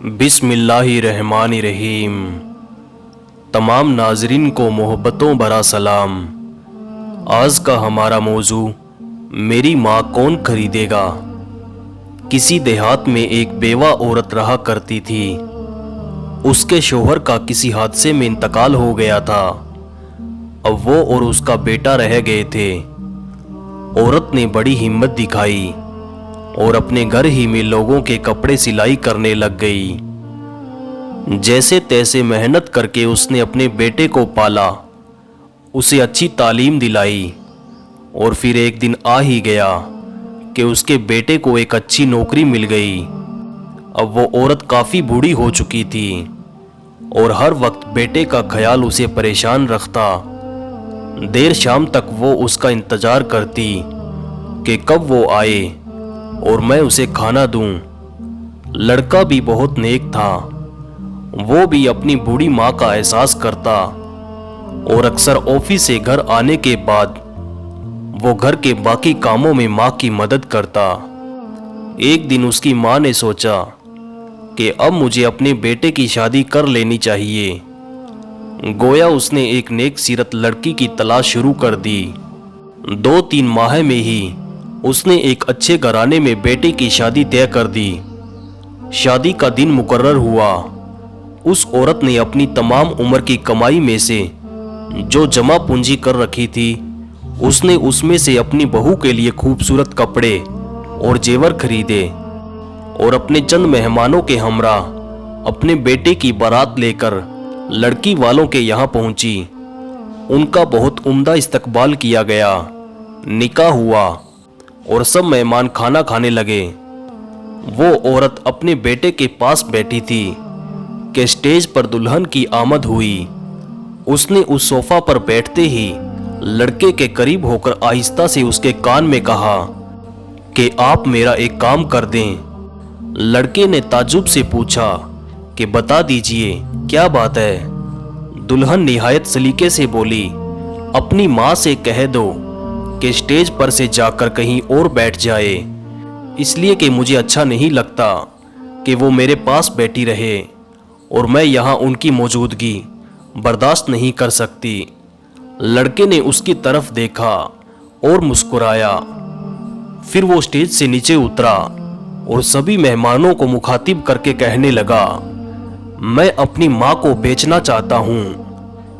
बिस्मिल्लाहिर्रहमानिर्रहीम। तमाम नाजरीन को मोहब्बतों भरा सलाम। आज का हमारा मौजू मेरी माँ कौन खरीदेगा। किसी देहात में एक बेवा औरत रहा करती थी। उसके शौहर का किसी हादसे में इंतकाल हो गया था। अब वो और उसका बेटा रह गए थे। औरत ने बड़ी हिम्मत दिखाई और अपने घर ही में लोगों के कपड़े सिलाई करने लग गई। जैसे तैसे मेहनत करके उसने अपने बेटे को पाला, उसे अच्छी तालीम दिलाई और फिर एक दिन आ ही गया कि उसके बेटे को एक अच्छी नौकरी मिल गई। अब वो औरत काफ़ी बूढ़ी हो चुकी थी और हर वक्त बेटे का ख्याल उसे परेशान रखता। देर शाम तक वो उसका इंतज़ार करती कि कब वो आए और मैं उसे खाना दूं। लड़का भी बहुत नेक था। वो भी अपनी बूढ़ी माँ का एहसास करता और अक्सर ऑफिस से घर आने के बाद वो घर के बाकी कामों में माँ की मदद करता। एक दिन उसकी माँ ने सोचा कि अब मुझे अपने बेटे की शादी कर लेनी चाहिए। गोया उसने एक नेक सीरत लड़की की तलाश शुरू कर दी। 2-3 माह में ही उसने एक अच्छे घराने में बेटे की शादी तय कर दी। शादी का दिन मुकर्रर हुआ। उस औरत ने अपनी तमाम उम्र की कमाई में से जो जमा पूंजी कर रखी थी, उसने उसमें से अपनी बहू के लिए खूबसूरत कपड़े और जेवर खरीदे और अपने चंद मेहमानों के हमरा अपने बेटे की बारात लेकर लड़की वालों के यहाँ पहुंची। उनका बहुत उम्दा इस्तकबाल किया गया। निकाह हुआ और सब मेहमान खाना खाने लगे। वो औरत अपने बेटे के पास बैठी थी कि स्टेज पर दुल्हन की आमद हुई। उसने उस सोफा पर बैठते ही लड़के के करीब होकर आहिस्ता से उसके कान में कहा कि आप मेरा एक काम कर दें। लड़के ने ताज्जुब से पूछा कि बता दीजिए क्या बात है। दुल्हन निहायत सलीके से बोली, अपनी माँ से कह दो कि स्टेज पर से जाकर कहीं और बैठ जाए, इसलिए कि मुझे अच्छा नहीं लगता कि वो मेरे पास बैठी रहे और मैं यहाँ उनकी मौजूदगी बर्दाश्त नहीं कर सकती। लड़के ने उसकी तरफ देखा और मुस्कुराया। फिर वो स्टेज से नीचे उतरा और सभी मेहमानों को मुखातिब करके कहने लगा, मैं अपनी माँ को बेचना चाहता हूँ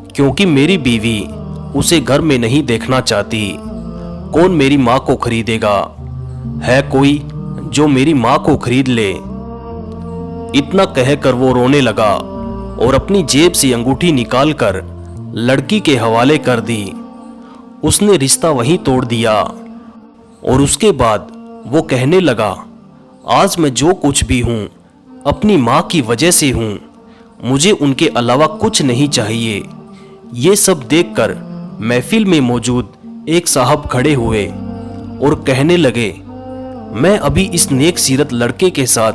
क्योंकि मेरी बीवी उसे घर में नहीं देखना चाहती। कौन मेरी माँ को खरीदेगा? है कोई जो मेरी माँ को खरीद ले? इतना कहकर वो रोने लगा और अपनी जेब से अंगूठी निकालकर लड़की के हवाले कर दी। उसने रिश्ता वहीं तोड़ दिया और उसके बाद वो कहने लगा, आज मैं जो कुछ भी हूँ अपनी माँ की वजह से हूँ। मुझे उनके अलावा कुछ नहीं चाहिए। ये सब देखकर महफिल में मौजूद एक साहब खड़े हुए और कहने लगे, मैं अभी इस नेक सीरत लड़के के साथ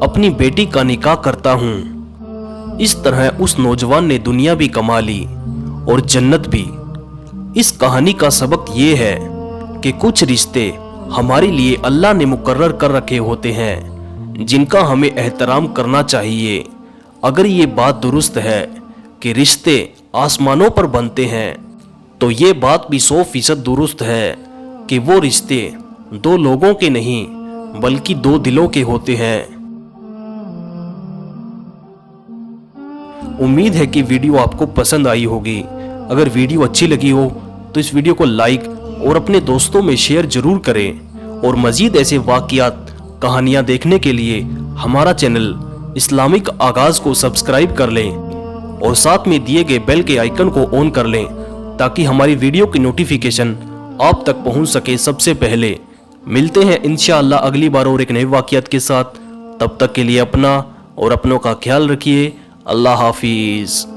अपनी बेटी का निकाह करता हूँ। इस तरह उस नौजवान ने दुनिया भी कमा ली और जन्नत भी। इस कहानी का सबक ये है कि कुछ रिश्ते हमारे लिए अल्लाह ने मुकर्रर कर रखे होते हैं जिनका हमें एहतराम करना चाहिए। अगर ये बात दुरुस्त है कि रिश्ते आसमानों पर बनते हैं, तो ये बात भी 100% दुरुस्त है कि वो रिश्ते 2 लोगों के नहीं बल्कि 2 दिलों के होते हैं। उम्मीद है कि वीडियो आपको पसंद आई होगी। अगर वीडियो अच्छी लगी हो तो इस वीडियो को लाइक और अपने दोस्तों में शेयर जरूर करें और मजीद ऐसे वाक़ियात कहानियाँ देखने के लिए हमारा चैनल इस्लामिक आगाज़ को सब्सक्राइब कर लें और साथ में दिए गए बेल के आइकन को ऑन कर लें ताकि हमारी वीडियो की नोटिफिकेशन आप तक पहुंच सके सबसे पहले। मिलते हैं इंशाअल्लाह अगली बार और एक नए वाक़ियात के साथ। तब तक के लिए अपना और अपनों का ख्याल रखिए। अल्लाह हाफिज़।